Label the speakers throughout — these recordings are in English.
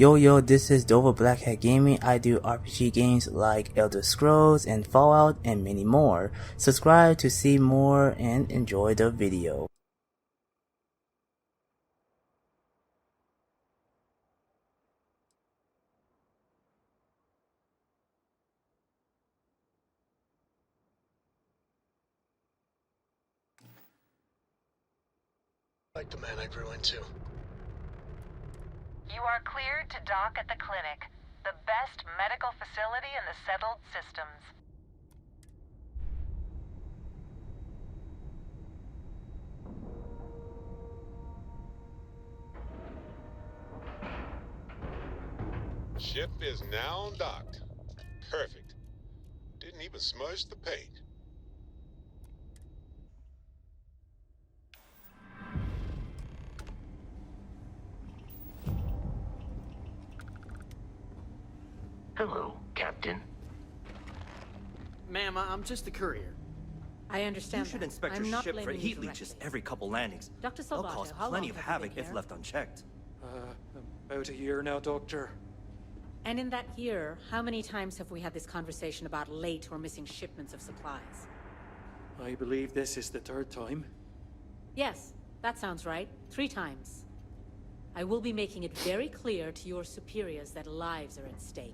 Speaker 1: Yo, this is Dova Blackhat Gaming. I do RPG games like Elder Scrolls and Fallout and many more. Subscribe to see more and enjoy the video.
Speaker 2: Like the man I grew into.
Speaker 3: You are cleared to dock at the clinic, the best medical facility in the settled systems.
Speaker 4: Ship is now docked. Perfect. Didn't even smudge the paint.
Speaker 5: Hello, Captain.
Speaker 6: Ma'am, I'm just a courier.
Speaker 7: I understand.
Speaker 8: You should
Speaker 7: that.
Speaker 8: inspect
Speaker 7: I'm
Speaker 8: your
Speaker 7: not
Speaker 8: ship for
Speaker 7: blaming
Speaker 8: heat
Speaker 7: you
Speaker 8: leeches
Speaker 7: directly.
Speaker 8: every couple landings.
Speaker 7: Dr.
Speaker 8: They'll
Speaker 7: Salvato,
Speaker 8: cause
Speaker 7: how
Speaker 8: plenty
Speaker 7: long
Speaker 8: of
Speaker 7: have you
Speaker 8: havoc
Speaker 7: been
Speaker 8: if
Speaker 7: here?
Speaker 8: left unchecked.
Speaker 2: About a year now, Doctor.
Speaker 7: And in that year, how many times have we had this conversation about late or missing shipments of supplies?
Speaker 2: I believe this is the third time.
Speaker 7: Yes, that sounds right. 3 times. I will be making it very clear to your superiors that lives are at stake,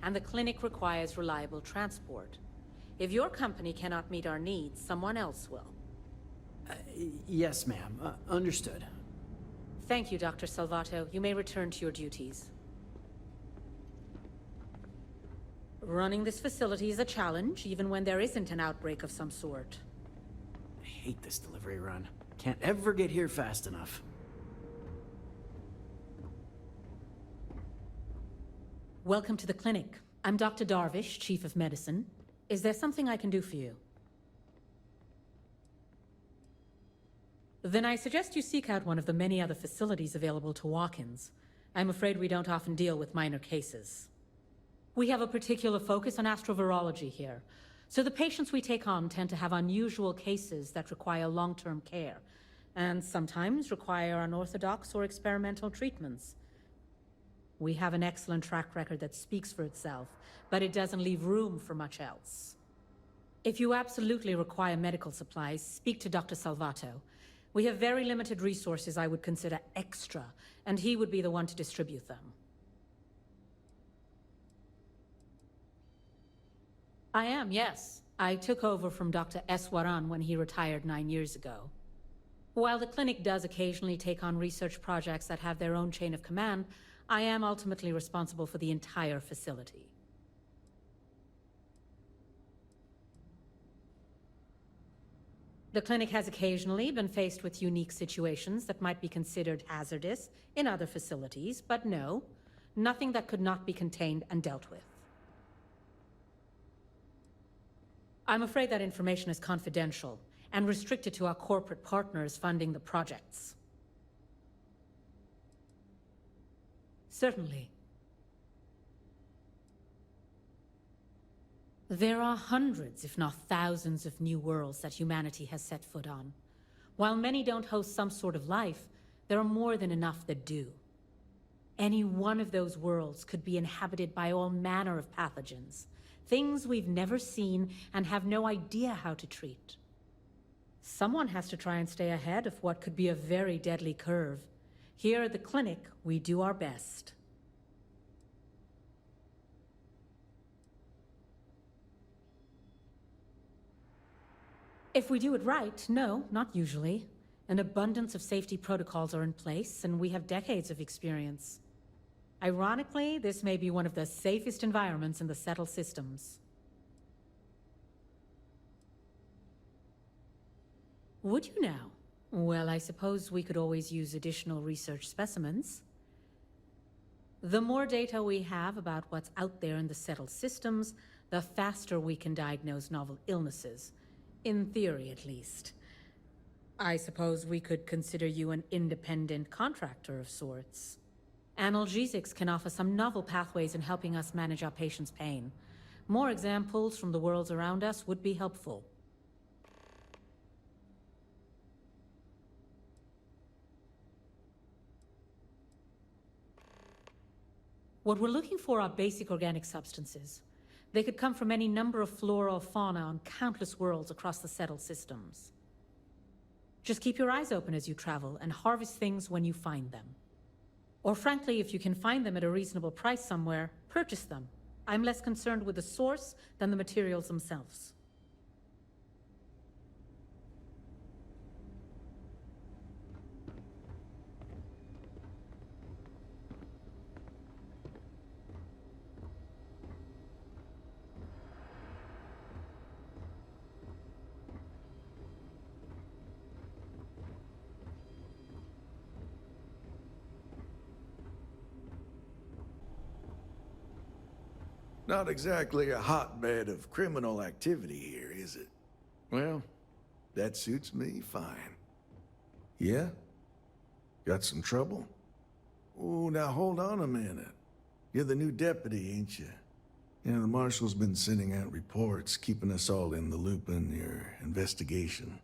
Speaker 7: and the clinic requires reliable transport. If your company cannot meet our needs, someone else will.
Speaker 6: Yes, ma'am. Understood.
Speaker 7: Thank you, Dr. Salvato. You may return to your duties. Running this facility is a challenge, even when there isn't an outbreak of some sort.
Speaker 6: I hate this delivery run. Can't ever get here fast enough.
Speaker 7: Welcome to the clinic. I'm Dr. Darvish, Chief of Medicine. Is there something I can do for you? Then I suggest you seek out one of the many other facilities available to walk-ins. I'm afraid we don't often deal with minor cases. We have a particular focus on astrovirology here, so the patients we take on tend to have unusual cases that require long-term care, and sometimes require unorthodox or experimental treatments. We have an excellent track record that speaks for itself, but it doesn't leave room for much else. If you absolutely require medical supplies, speak to Dr. Salvato. We have very limited resources I would consider extra, and he would be the one to distribute them. I am, yes. I took over from Dr. Eswaran when he retired 9 years ago. While the clinic does occasionally take on research projects that have their own chain of command, I am ultimately responsible for the entire facility. The clinic has occasionally been faced with unique situations that might be considered hazardous in other facilities, but no, nothing that could not be contained and dealt with. I'm afraid that information is confidential and restricted to our corporate partners funding the projects. Certainly. There are hundreds, if not thousands, of new worlds that humanity has set foot on. While many don't host some sort of life, there are more than enough that do. Any one of those worlds could be inhabited by all manner of pathogens, things we've never seen and have no idea how to treat. Someone has to try and stay ahead of what could be a very deadly curve. Here at the clinic, we do our best. If we do it right, no, not usually. An abundance of safety protocols are in place, and we have decades of experience. Ironically, this may be one of the safest environments in the settled systems. Would you now? Well, I suppose we could always use additional research specimens. The more data we have about what's out there in the settled systems, the faster we can diagnose novel illnesses. In theory, at least. I suppose we could consider you an independent contractor of sorts. Analgesics can offer some novel pathways in helping us manage our patients' pain. More examples from the worlds around us would be helpful. What we're looking for are basic organic substances. They could come from any number of flora or fauna on countless worlds across the settled systems. Just keep your eyes open as you travel and harvest things when you find them. Or frankly, if you can find them at a reasonable price somewhere, purchase them. I'm less concerned with the source than the materials themselves.
Speaker 8: Not exactly a hotbed of criminal activity here, is it? Well, that suits me fine. Yeah? Got some trouble? Oh, now hold on a minute. You're the new deputy, ain't you? You know, the marshal's been sending out reports, keeping us all in the loop in your investigation.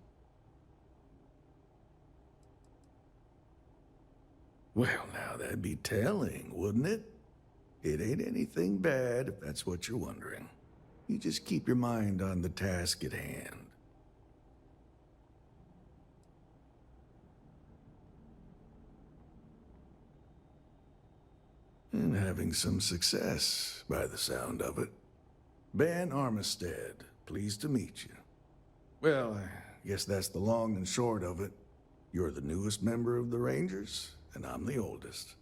Speaker 8: Well, now that'd be telling, wouldn't it? It ain't anything bad, if that's what you're wondering. You just keep your mind on the task at hand. And having some success, by the sound of it. Ben Armistead, pleased to meet you. Well, I guess that's the long and short of it. You're the newest member of the Rangers, and I'm the oldest.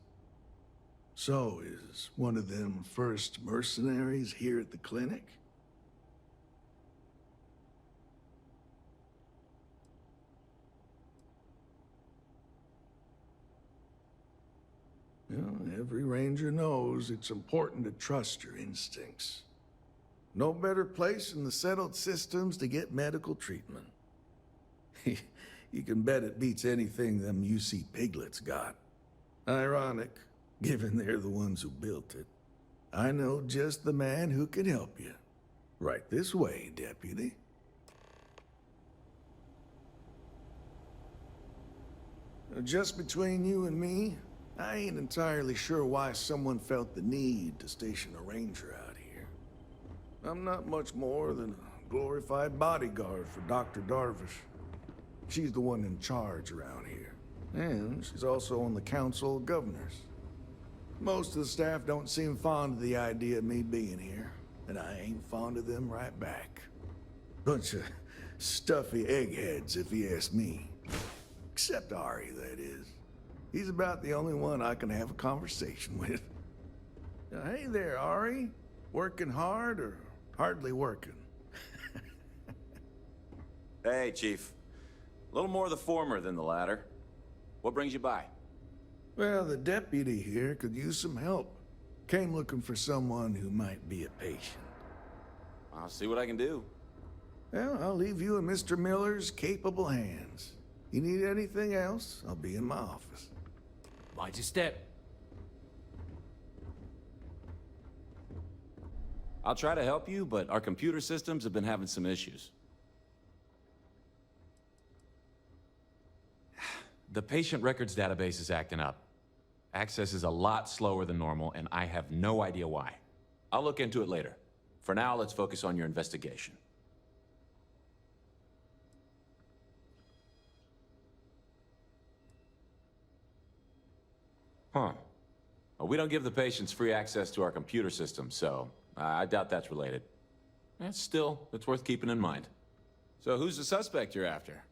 Speaker 8: So, is one of them first mercenaries here at the clinic? Well, every ranger knows it's important to trust your instincts. No better place in the settled systems to get medical treatment. You can bet it beats anything them UC piglets got. Ironic, given they're the ones who built it. I know just the man who can help you. Right this way, Deputy. Just between you and me, I ain't entirely sure why someone felt the need to station a ranger out here. I'm not much more than a glorified bodyguard for Dr. Darvish. She's the one in charge around here. And she's also on the Council of Governors. Most of the staff don't seem fond of the idea of me being here, and I ain't fond of them right back. Bunch of stuffy eggheads, if you ask me. Except Ari, that is. He's about the only one I can have a conversation with. Hey there, Ari. Working hard or hardly working?
Speaker 9: Hey, Chief. A little more the former than the latter. What brings you by?
Speaker 8: Well, the deputy here could use some help. Came looking for someone who might be a patient.
Speaker 9: I'll see what I can do.
Speaker 8: Well, I'll leave you in Mr. Miller's capable hands. You need anything else, I'll be in my office.
Speaker 6: Mind your step.
Speaker 9: I'll try to help you, but our computer systems have been having some issues.
Speaker 10: The patient records database is acting up. Access is a lot slower than normal, and I have no idea why.
Speaker 9: I'll look into it later. For now, let's focus on your investigation. Huh. Well, we don't give the patients free access to our computer system, so I doubt that's related. Still, it's worth keeping in mind. So who's the suspect you're after?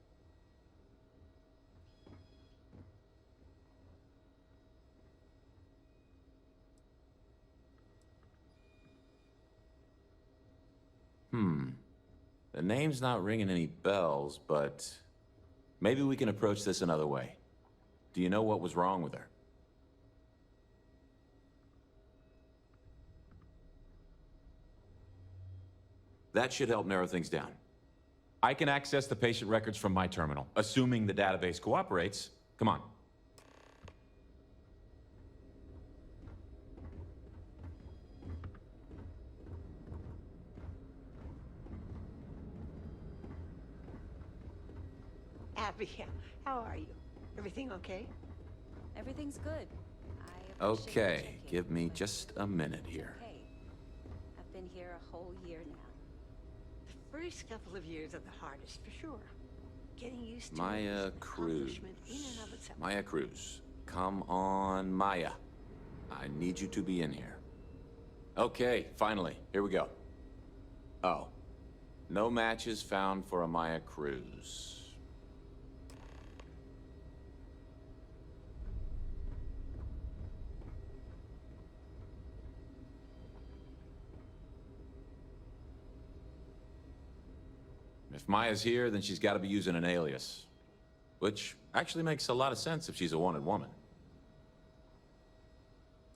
Speaker 9: The name's not ringing any bells, but maybe we can approach this another way. Do you know what was wrong with her? That should help narrow things down.
Speaker 10: I can access the patient records from my terminal, assuming the database cooperates. Come on.
Speaker 11: Abby, how are you? Everything okay?
Speaker 12: Everything's good.
Speaker 9: Okay, give me just a minute here.
Speaker 11: I've been here a whole year now.
Speaker 12: The first couple of years are the hardest, for sure. Getting used to it is
Speaker 9: Maya
Speaker 12: an
Speaker 9: Cruz.
Speaker 12: accomplishment in and of itself.
Speaker 9: Maya Cruz. Come on, Maya. I need you to be in here. Okay, finally. Here we go. Oh. No matches found for a Maya Cruz. If Maya's here, then she's got to be using an alias. Which actually makes a lot of sense if she's a wanted woman.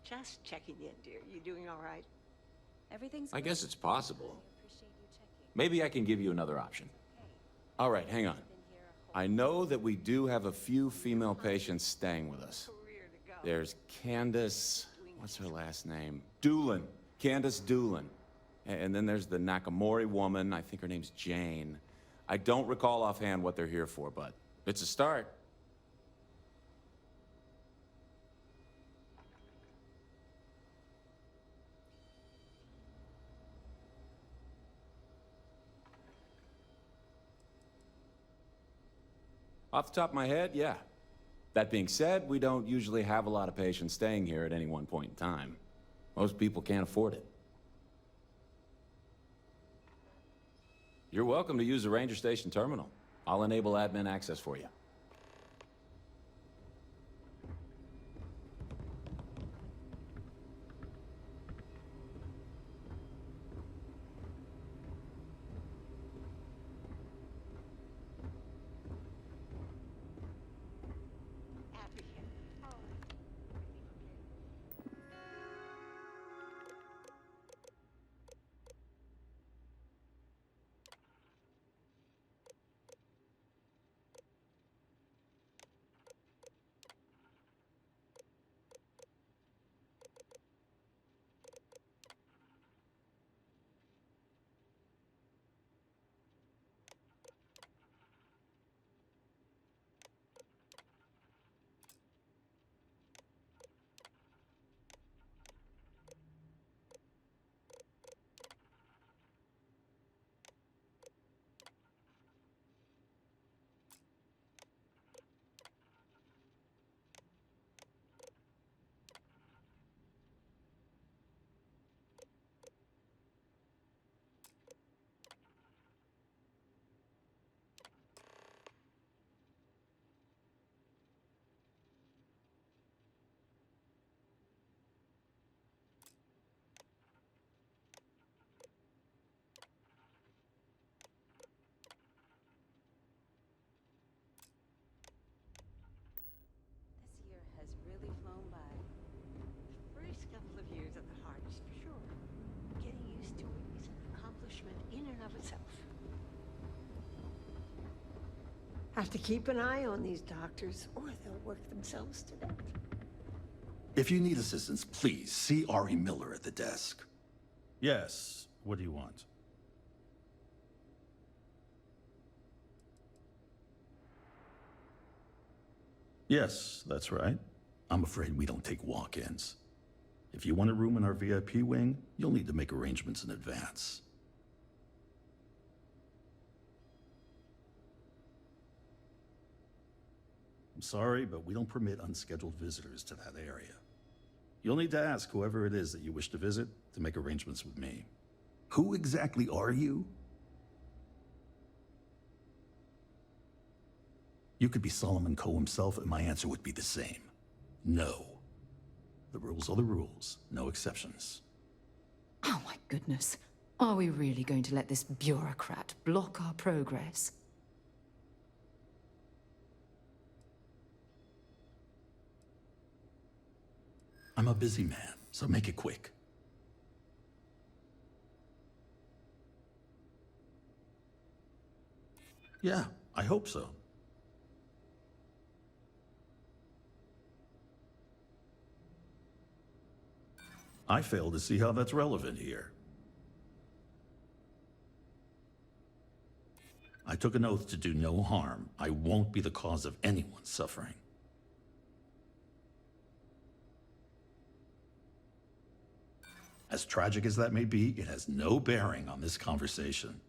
Speaker 12: Just checking in, dear. You doing all right?
Speaker 11: Everything's
Speaker 9: I
Speaker 11: great.
Speaker 9: guess it's possible.
Speaker 11: I appreciate you checking.
Speaker 9: Maybe I can give you another option. All right, hang on.
Speaker 11: Been here a whole
Speaker 9: I know that we do have a few female patients staying with us.
Speaker 12: Career to go.
Speaker 9: There's Candace, what's her last name? Doolin. Candace Doolin. And then there's the Nakamori woman, I think her name's Jane. I don't recall offhand what they're here for, but it's a start. Off the top of my head, yeah. That being said, we don't usually have a lot of patients staying here at any one point in time. Most people can't afford it. You're welcome to use the Ranger Station terminal. I'll enable admin access for you.
Speaker 12: Happy here. All right.
Speaker 11: This year has really flown by.
Speaker 12: The first couple of years are the hardest, for sure. Getting used to it is an accomplishment in and of itself. Have to keep an eye on these doctors, or they'll work themselves to death.
Speaker 13: If you need assistance, please see Ari Miller at the desk.
Speaker 14: Yes. What do you want? Yes, that's right.
Speaker 13: I'm afraid we don't take walk-ins. If you want a room in our VIP wing, you'll need to make arrangements in advance. I'm sorry, but we don't permit unscheduled visitors to that area. You'll need to ask whoever it is that you wish to visit to make arrangements with me. Who exactly are you? You could be Solomon Coe himself, and my answer would be the same. No. The rules are the rules, no exceptions.
Speaker 15: Oh my goodness. Are we really going to let this bureaucrat block our progress?
Speaker 13: I'm a busy man, so make it quick. Yeah, I hope so. I fail to see how that's relevant here. I took an oath to do no harm. I won't be the cause of anyone's suffering. As tragic as that may be, it has no bearing on this conversation.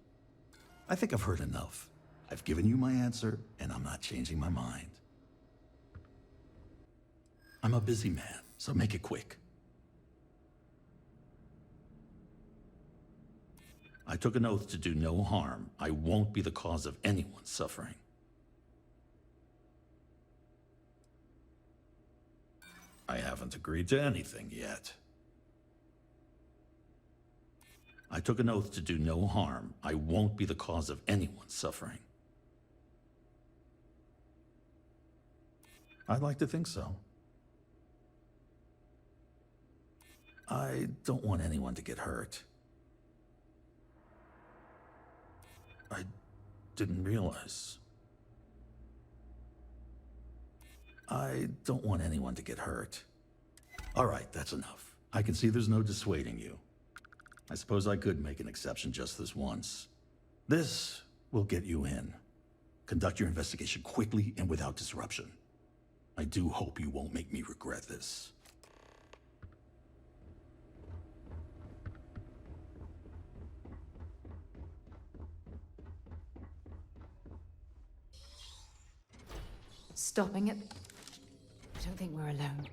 Speaker 13: I think I've heard enough. I've given you my answer, and I'm not changing my mind. I'm a busy man, so make it quick. I took an oath to do no harm. I won't be the cause of anyone's suffering. I haven't agreed to anything yet. I took an oath to do no harm. I won't be the cause of anyone's suffering. I'd like to think so. I don't want anyone to get hurt. I didn't realize. I don't want anyone to get hurt. All right, that's enough. I can see there's no dissuading you. I suppose I could make an exception just this once. This will get you in. Conduct your investigation quickly and without disruption. I do hope you won't make me regret this.
Speaker 15: Stopping it? I don't think we're alone.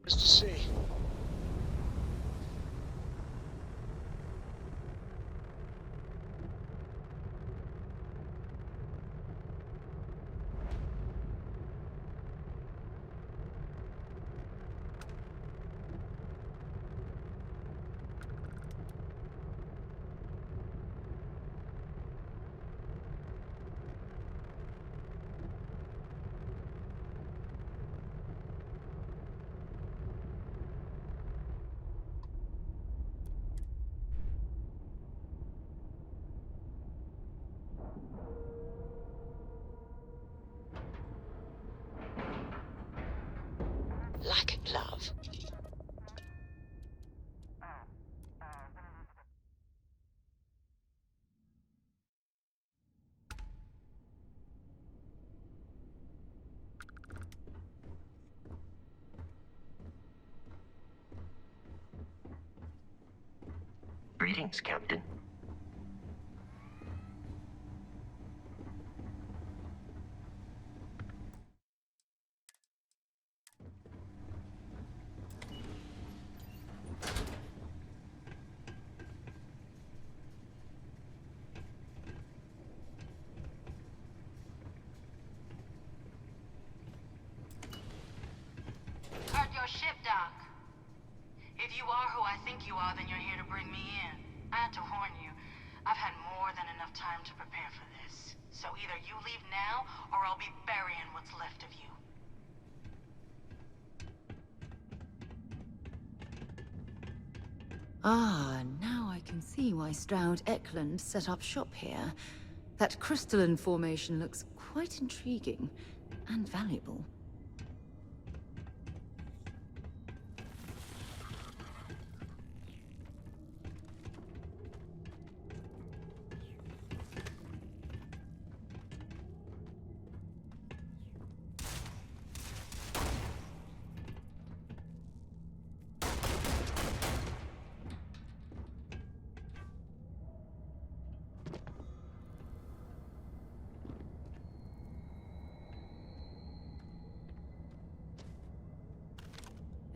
Speaker 2: Years.The.
Speaker 12: Like a glove. Greetings, Captain.
Speaker 16: you are who I think you are, then you're here to bring me in. I had to warn you. I've had more than enough time to prepare for this. So either you leave now, or I'll be burying what's left of you.
Speaker 15: Ah, now I can see why Stroud Eklund set up shop here. That crystalline formation looks quite intriguing and valuable.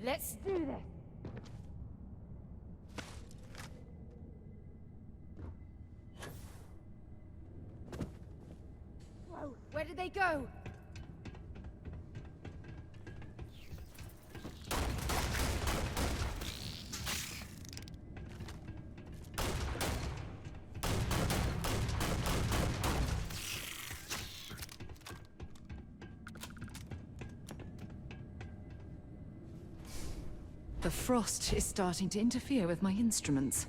Speaker 17: Let's do this. Whoa, where did they go?
Speaker 15: The frost is starting to interfere with my instruments.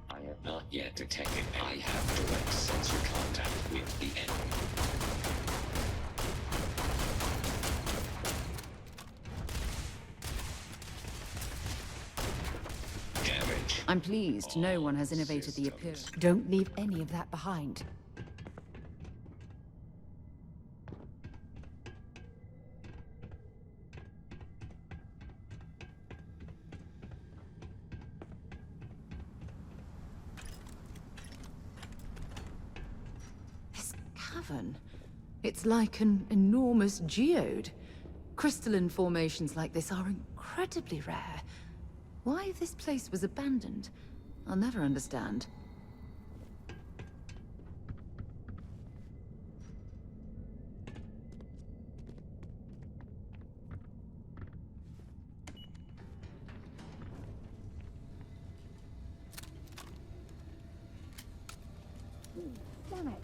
Speaker 5: I have not yet detected. I have direct sensor contact with the enemy. Damage.
Speaker 15: I'm pleased no one has innovated the appearance. Don't leave any of that behind. Cavern. It's like an enormous geode. Crystalline formations like this are incredibly rare. Why this place was abandoned, I'll never understand.
Speaker 17: Damn it.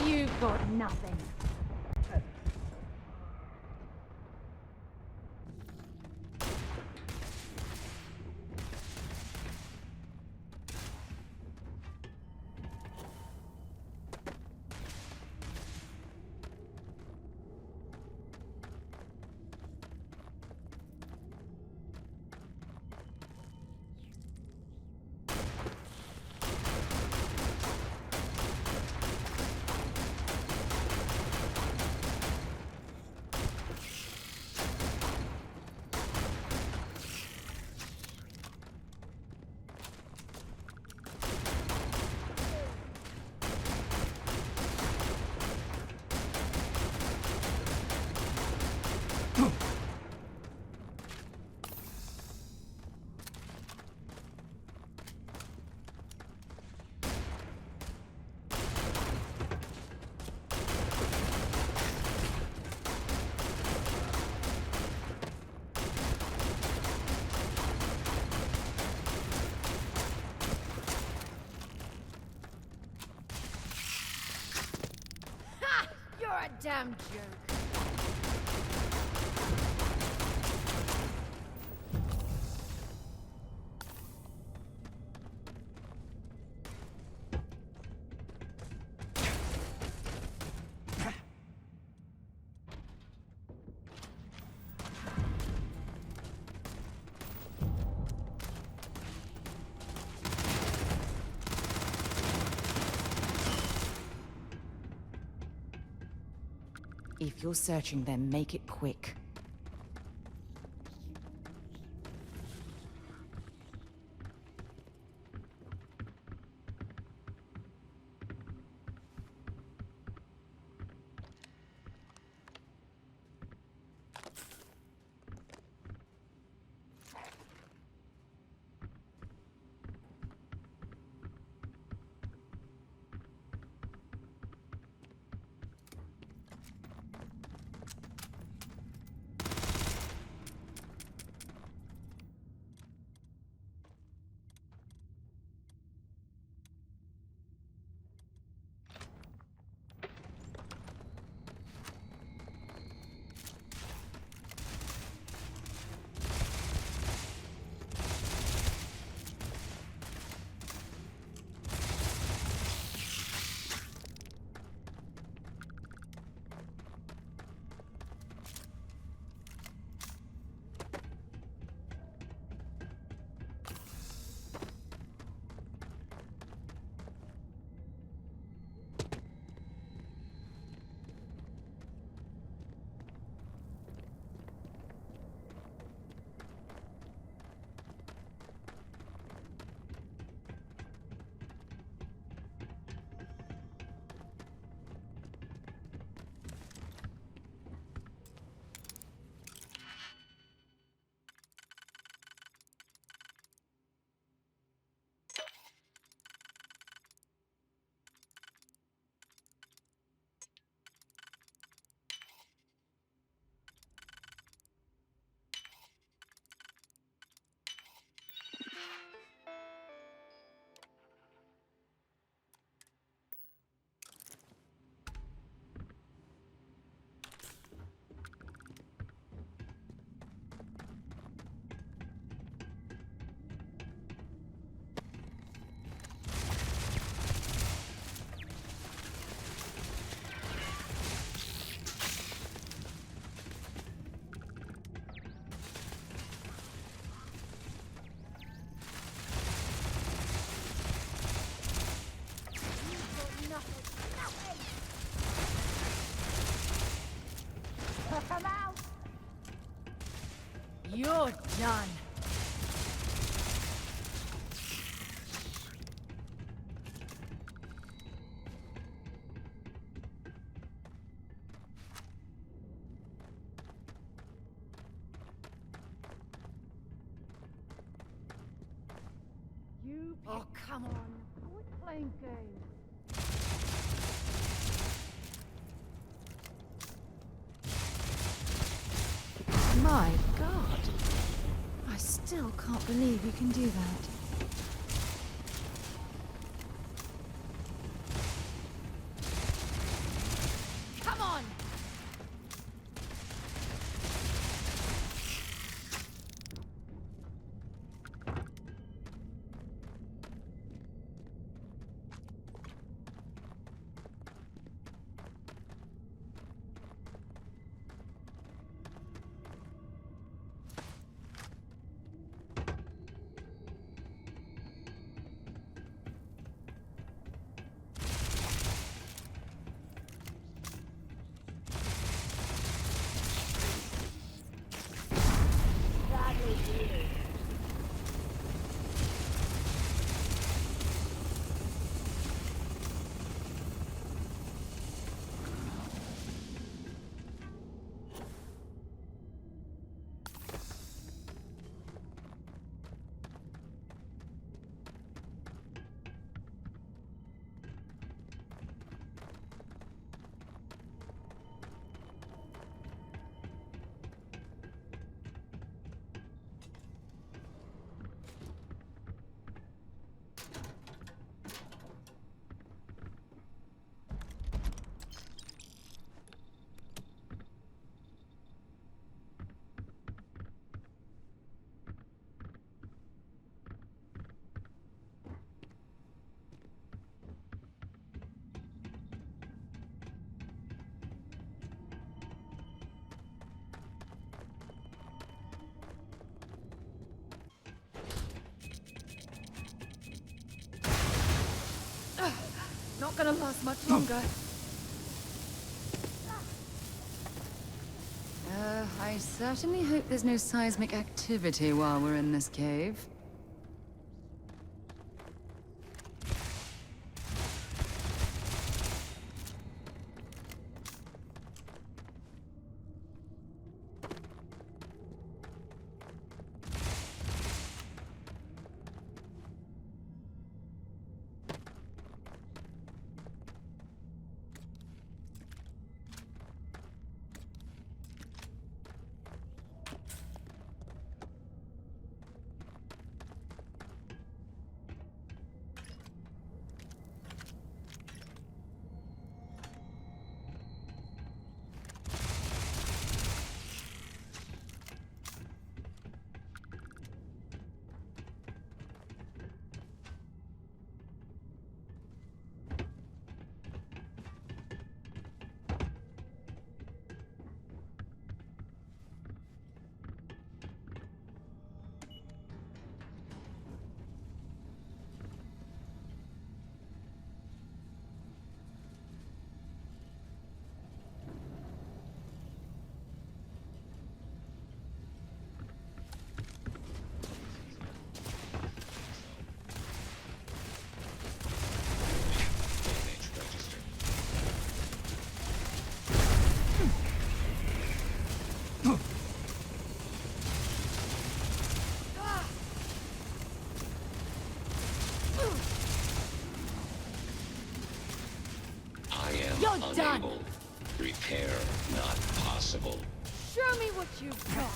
Speaker 17: You've got nothing. damn joke.
Speaker 18: If you're searching them, make it quick.
Speaker 17: Come out! You're done.
Speaker 15: Oh, come on. Quit playing games. My God. I still can't believe you can do that.
Speaker 17: Come on!
Speaker 15: gonna last much longer. I certainly hope there's no seismic activity while we're in this cave.
Speaker 17: You're
Speaker 5: Unable.
Speaker 17: done.
Speaker 5: Repair not possible.
Speaker 17: Show me what you've got.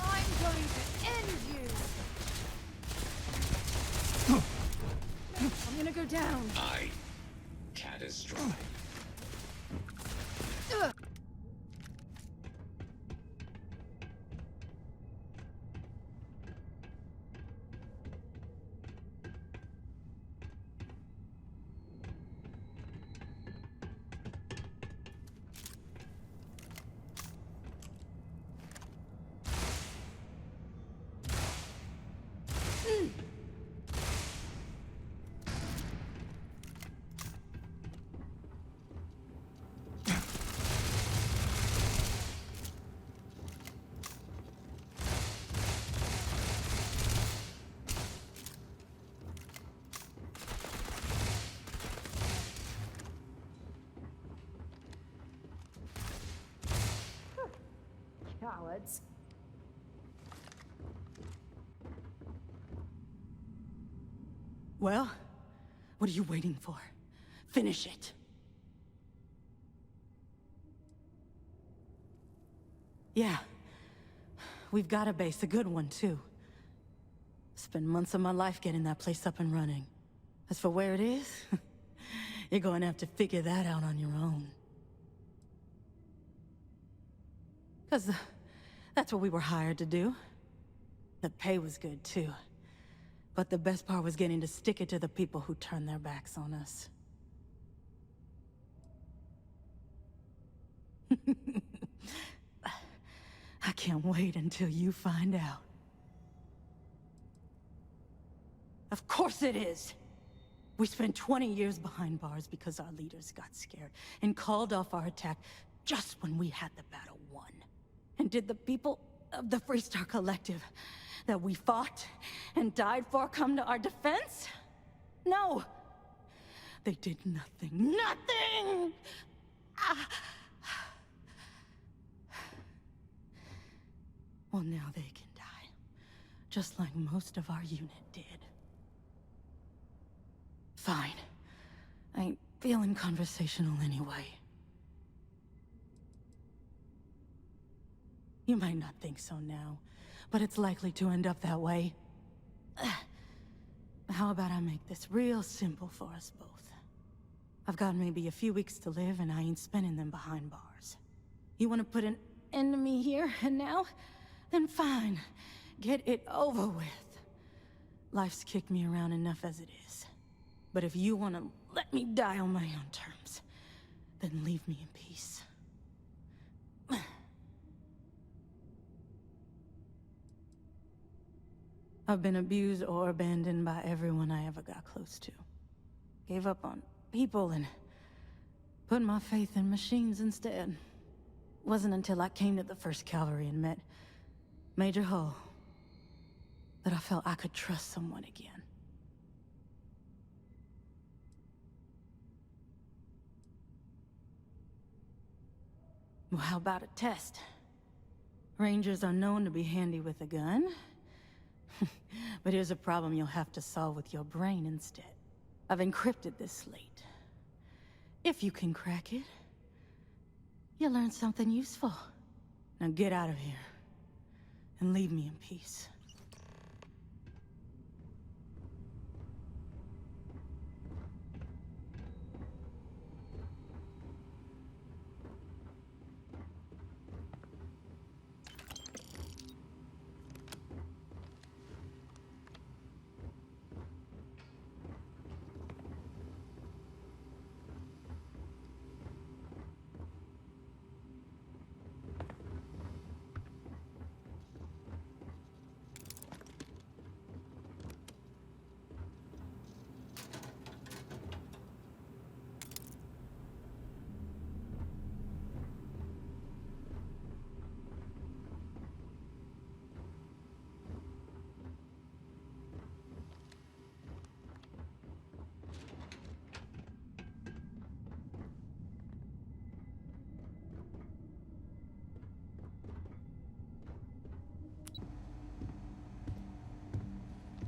Speaker 17: I'm going to end you. I'm gonna go down.
Speaker 5: Catastrophic.
Speaker 17: Cowards.
Speaker 7: Well, what are you waiting for? Finish it. Yeah. We've got a base, a good one, too. Spent months of my life getting that place up and running. As for where it is, you're going to have to figure that out on your own. 'Cause that's what we were hired to do. The pay was good, too. But the best part was getting to stick it to the people who turned their backs on us. I can't wait until you find out. Of course it is! We spent 20 years behind bars because our leaders got scared and called off our attack just when we had the battle won. And did the people of the Freestar Collective that we fought and died for come to our defense? No! They did nothing. Nothing! Well, now they can die. Just like most of our unit did. Fine. I ain't feeling conversational anyway. You might not think so now, but it's likely to end up that way. How about I make this real simple for us both? I've got maybe a few weeks to live, and I ain't spending them behind bars. You want to put an end to me here and now? Then fine. Get it over with. Life's kicked me around enough as it is.
Speaker 17: But if you want to let me die on my own terms, then leave me in peace. I've been abused or abandoned by everyone I ever got close to. Gave up on people and put my faith in machines instead. Wasn't until I came to the 1st Cavalry and met Major Hull that I felt I could trust someone again. Well, how about a test? Rangers are known to be handy with a gun. But here's a problem you'll have to solve with your brain instead. I've encrypted this slate. If you can crack it, you'll learn something useful. Now get out of here, and leave me in peace.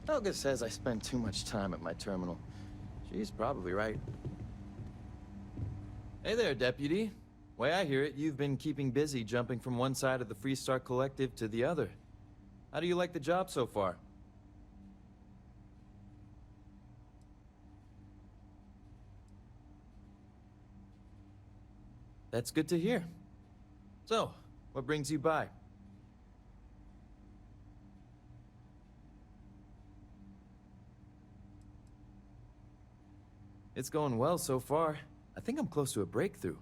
Speaker 19: Helga says I spend too much time at my terminal. She's probably right. Hey there, Deputy. Way I hear it, you've been keeping busy jumping from one side of the Freestar Collective to the other. How do you like the job so far? That's good to hear. So, what brings you by? It's going well so far. I think I'm close to a breakthrough.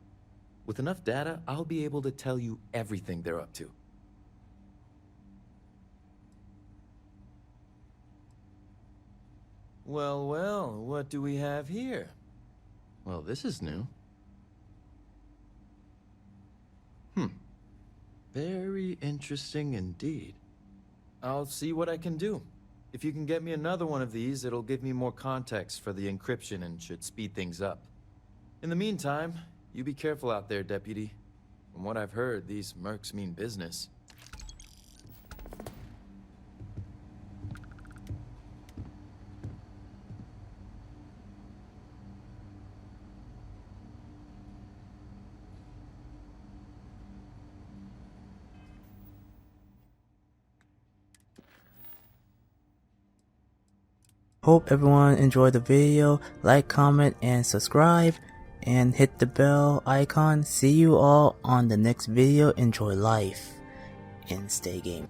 Speaker 19: With enough data, I'll be able to tell you everything they're up to. Well, well, what do we have here? Well, this is new. Very interesting indeed. I'll see what I can do. If you can get me another one of these, it'll give me more context for the encryption and should speed things up. In the meantime, you be careful out there, Deputy. From what I've heard, these mercs mean business.
Speaker 1: Hope everyone enjoyed the video. Like, comment, and subscribe. And hit the bell icon. See you all on the next video. Enjoy life and stay game.